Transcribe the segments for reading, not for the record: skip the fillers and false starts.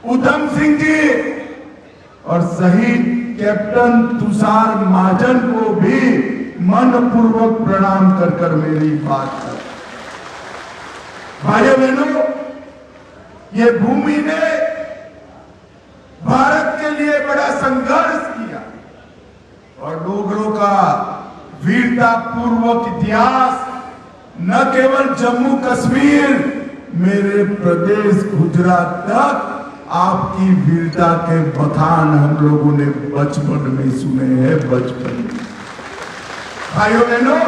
उधम सिंह जी और शहीद कैप्टन तुषार महाजन को भी मनपूर्वक प्रणाम कर मेरी बात कर। भाइयों बहनों, ये भूमि ने भारत के लिए बड़ा संघर्ष किया और डोगरों का वीरता पूर्वक इतिहास न केवल जम्मू कश्मीर, मेरे प्रदेश गुजरात तक आपकी वीरता के बखान हम लोगों ने बचपन में सुने हैं। बचपन में भाइयों बहनों,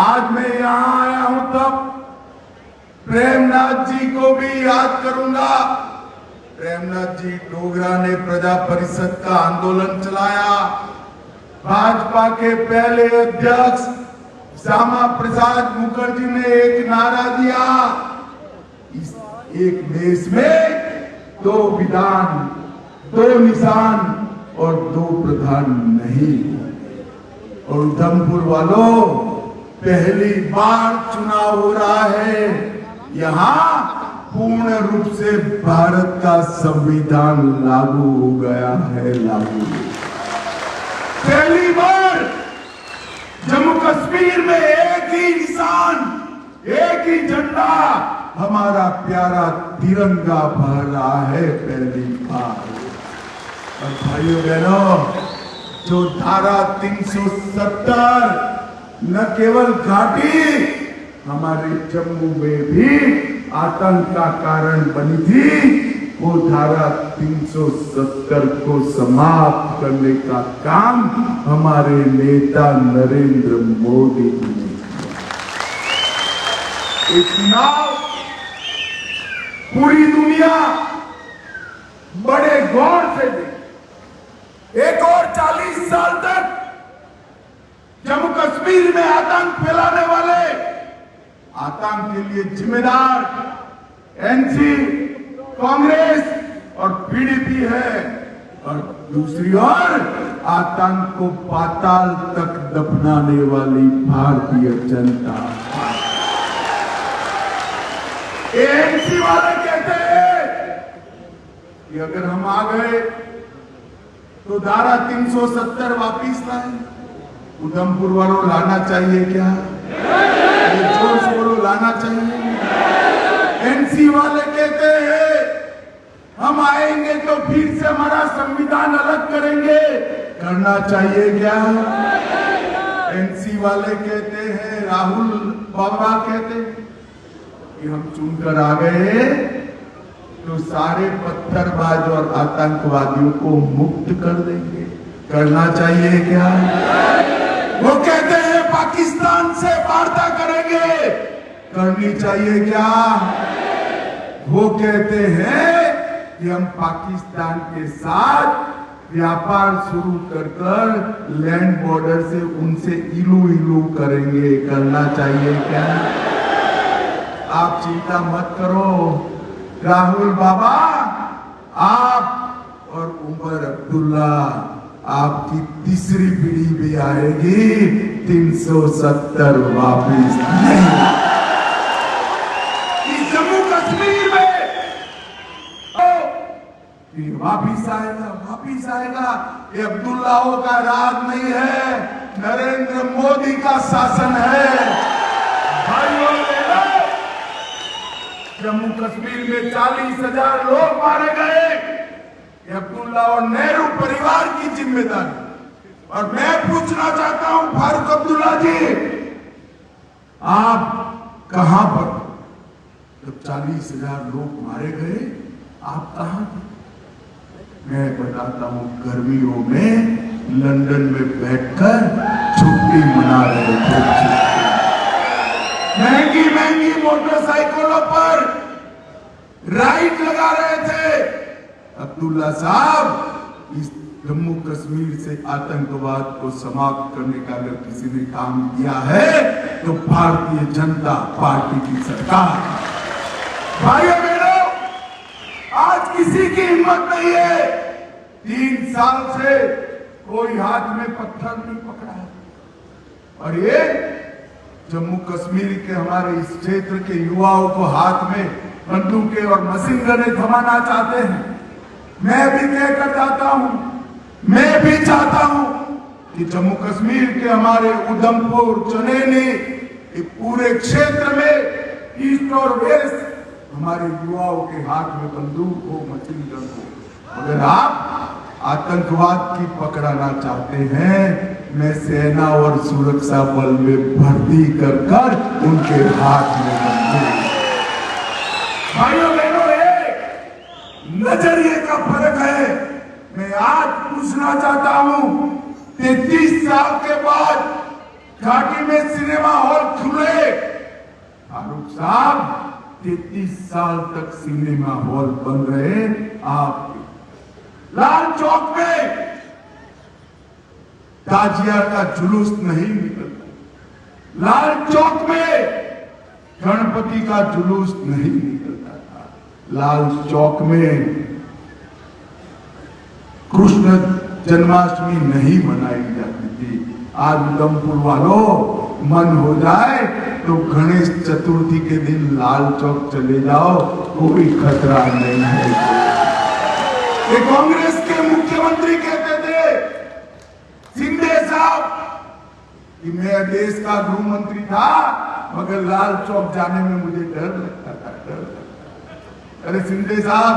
आज मैं यहां आया हूं तब प्रेमनाथ जी को भी याद करूंगा। प्रेमनाथ जी डोगरा ने प्रजा परिषद का आंदोलन चलाया। भाजपा के पहले अध्यक्ष श्यामा प्रसाद मुखर्जी ने एक नारा दिया, इस एक देश में 2 विधान, 2 निशान और 2 प्रधान नहीं। और उधमपुर वालों, पहली बार चुनाव हो रहा है, यहां पूर्ण रूप से भारत का संविधान लागू हो गया है। लागू पहली बार जम्मू कश्मीर में एक ही निशान, एक ही झंडा, हमारा प्यारा तिरंगा फहर रहा है पहली बार। और भाइयों बहनों, जो धारा 370 न केवल घाटी, हमारे जम्मू में भी आतंक का कारण बनी थी, वो धारा 370 को समाप्त करने का काम हमारे नेता नरेंद्र मोदी जी ने किया। एक चुनाव पूरी दुनिया बड़े गौर से देखी। एक और 40 साल तक जम्मू कश्मीर में आतंक फैलाने वाले, आतंक के लिए जिम्मेदार एनसी, कांग्रेस और पीडीपी है, और दूसरी ओर आतंक को पाताल तक दफनाने वाली भारतीय जनता पार्टी। एनसी वाले कहते हैं कि अगर हम आ गए तो धारा 370 वापिस लाएं। उधमपुर वालों, लाना चाहिए क्या? जोश वालों, लाना चाहिए? एनसी वाले कहते हैं हम आएंगे तो फिर से हमारा संविधान अलग करेंगे, करना चाहिए क्या? एनसी वाले कहते हैं, राहुल बाबा कहते हैं कि हम चुनकर आ गए तो सारे पत्थरबाज और आतंकवादियों को मुक्त कर देंगे, करना चाहिए क्या? वो कहते हैं पाकिस्तान से वार्ता करेंगे, करनी चाहिए क्या? वो कहते हैं कि हम पाकिस्तान के साथ व्यापार शुरू कर लैंड बॉर्डर से उनसे इलू करेंगे, करना चाहिए क्या? आप चिंता मत करो राहुल बाबा, आप और उमर अब्दुल्ला, आपकी तीसरी पीढ़ी भी आएगी, 370 वापिस नहीं। इस जम्मू कश्मीर में वापिस आएगा, वापिस आएगा। ये अब्दुल्लाओं का राज नहीं है, नरेंद्र मोदी का शासन है। भाइयों बहनों, जम्मू कश्मीर में 40,000 लोग मारे गए, अब्दुल्ला और नेहरू परिवार की जिम्मेदारी। और मैं पूछना चाहता हूं फारूक अब्दुल्ला जी, आप कहां पर जब 40,000 लोग मारे गए, आप कहां थे? मैं बताता हूं, गर्मियों में लंदन में बैठकर छुट्टी मना रहे थे। महंगी महंगी मोटरसाइकिलों पर राइड लगा रहे थे। अब्दुल्ला साहब, इस जम्मू कश्मीर से आतंकवाद को समाप्त करने का अगर किसी ने काम किया है तो भारतीय जनता पार्टी की सरकार। भाइयों बहनों, आज किसी की हिम्मत नहीं है, 3 साल से कोई हाथ में पत्थर नहीं पकड़ा है। और ये जम्मू कश्मीर के हमारे इस क्षेत्र के युवाओं को हाथ में बंदूकें और मशीन गनें थमाना चाहते हैं। मैं भी कहकर जाता हूं, मैं भी चाहता हूं कि जम्मू कश्मीर के हमारे उधमपुर, चनैनी, ये पूरे क्षेत्र में ईस्ट और वेस्ट हमारे युवाओं के हाथ में बंदूक हो, मशीन गन हो। अगर आप आतंकवाद की पकड़ना चाहते हैं, मैं सेना और सुरक्षा बल में भर्ती कर कर उनके हाथ में बंदूक। भाइयों बहनों, नजरिए का फर्क है। मैं आज पूछना चाहता हूं, 33 साल के बाद घाटी में सिनेमा हॉल खुले। फारूक साहब, 33 साल तक सिनेमा हॉल बन रहे। आप लाल चौक में ताजिया का जुलूस नहीं निकलता, लाल चौक में गणपति का जुलूस नहीं निकलता था, लाल चौक में कृष्ण जन्माष्टमी नहीं मनाई जाती थी। आज उधमपुर वालों, मन हो जाए तो गणेश चतुर्थी के दिन लाल चौक चले जाओ, कोई खतरा नहीं है। ये कांग्रेस के मुख्यमंत्री कहते थे, शिंदे साहब, कि मैं देश का गृह मंत्री था मगर लाल चौक जाने में मुझे डर लगता था, डर लगता। अरे शिंदे साहब,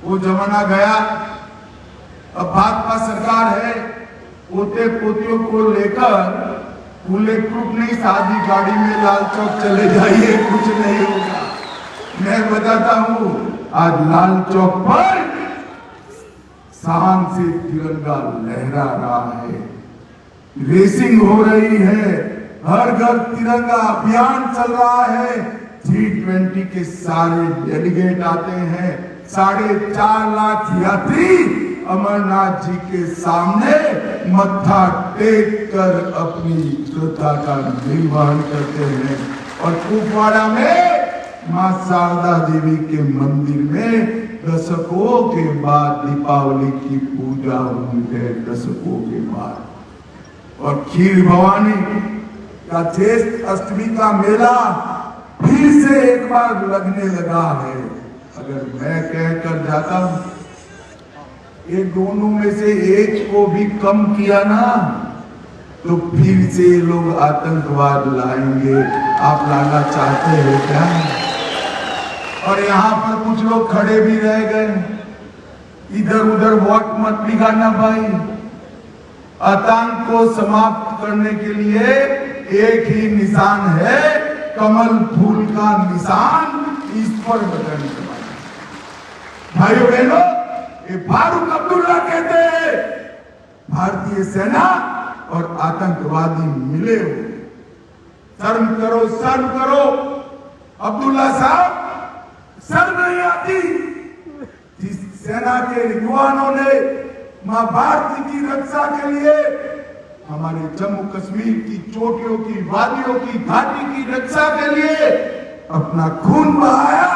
वो जमाना गया। अब भाजपा सरकार है, पोते पोतियों को लेकर बुलेट प्रूफ नहीं, सादी गाड़ी में लाल चौक चले जाइए, कुछ नहीं होगा। मैं बताता हूं, आज लाल चौक पर शान से तिरंगा लहरा रहा है, रेसिंग हो रही है, हर घर तिरंगा अभियान चल रहा है। G20 के सारे डेलीगेट आते हैं, 4.5 लाख यात्री अमरनाथ जी के सामने मत्था टेक कर अपनी श्रद्धा का निर्वहन करते हैं। और कुपवाड़ा में मां शारदा देवी के मंदिर में दशकों के बाद दीपावली की पूजा हुई है, दशकों के बाद। और खीर भवानी का ज्येष्ठ अष्टमी का मेला फिर से एक बार लगने लगा है। अगर मैं कहकर जाता हूं, ये दोनों में से एक को भी कम किया ना, तो फिर से लोग आतंकवाद लाएंगे। आप लाना चाहते हैं क्या? और यहां पर कुछ लोग खड़े भी रह गए। इधर उधर वोट मत बिगाड़ना भाई। आतंक को समाप्त करने के लिए एक ही निशान है, कमल फूल का निशान, इस पर बटन दबाना। भाइयों बहनों, ये फारूक अब्दुल्ला कहते हैं, भारतीय सेना और आतंकवादी मिले हुए। शर्म करो, शर्म करो। अब्दुल्ला साहब, शर्म नहीं आती? जिस सेना के युवाओं ने मां भारती की रक्षा के लिए, हमारे जम्मू कश्मीर की चोटियों की, वादियों की, घाटी की रक्षा के लिए अपना खून बहाया,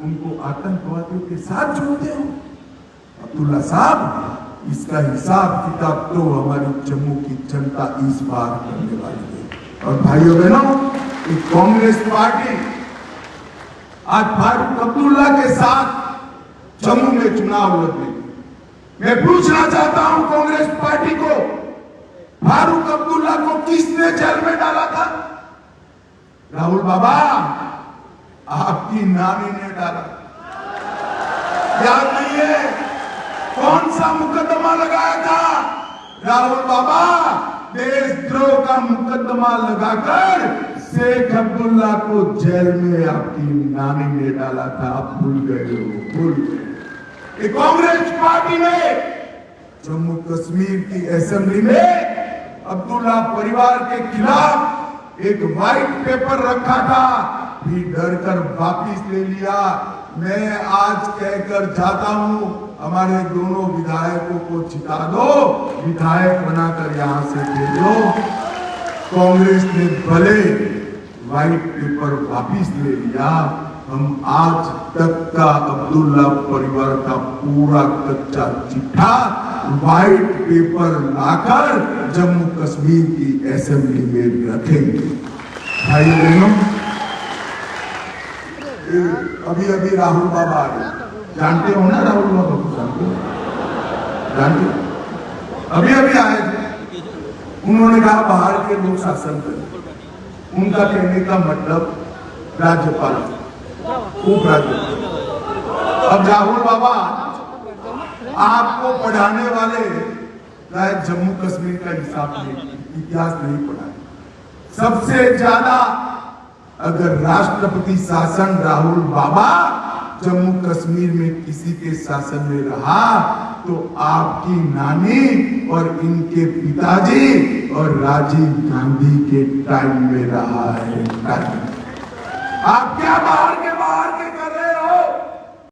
उनको आतंकवादियों के साथ जोड़ते हो। अब्दुल्ला साहब, इसका हिसाब किताब तो हमारी जम्मू की जनता इस बार करने वाली है। और भाइयों बहनों, कांग्रेस पार्टी आज फारूक अब्दुल्ला के साथ जम्मू में चुनाव लड़ी। मैं पूछना चाहता हूं कांग्रेस पार्टी को, फारूक अब्दुल्ला को किसने जेल में डाला था? राहुल बाबा, आपकी नानी ने डाला। याद नहीं है? कौन सा मुकदमा लगाया था? राहुल बाबा, देशद्रोह का मुकदमा लगाकर शेख अब्दुल्ला को जेल में आपकी नानी ने डाला था। आप भूल गए हो, भूल गए। कांग्रेस पार्टी ने जम्मू कश्मीर की असेंबली में अब्दुल्ला परिवार के खिलाफ एक व्हाइट पेपर रखा था, भी डरकर वापिस ले लिया। मैं आज कहकर जाता हूं, हमारे दोनों विधायकों को जिता दो, विधायक बनाकर यहां से भेजो। कांग्रेस ने भले व्हाइट पेपर वापिस ले लिया, हम आज तक का अब्दुल्ला परिवार का पूरा कच्चा चिट्ठा व्हाइट पेपर लाकर जम्मू कश्मीर की असेंबली में रखेंगे। भाई बहनों, अभी अभी राहुल बाबा आए, जानते हो ना राहुल बाबा को? जानते हो? अभी अभी आए थे। उन्होंने कहा बाहर के लोग शासन करें। उनका कहने का मतलब राज्यपाल, उप राज्यपाल। अब राहुल बाबा आपको पढ़ाने वाले शायद जम्मू कश्मीर का हिसाब नहीं, इतिहास नहीं पढ़ा। सबसे ज्यादा अगर राष्ट्रपति शासन राहुल बाबा जम्मू कश्मीर में किसी के शासन में रहा तो आपकी नानी और इनके पिताजी और राजीव गांधी के टाइम में रहा है। आप क्या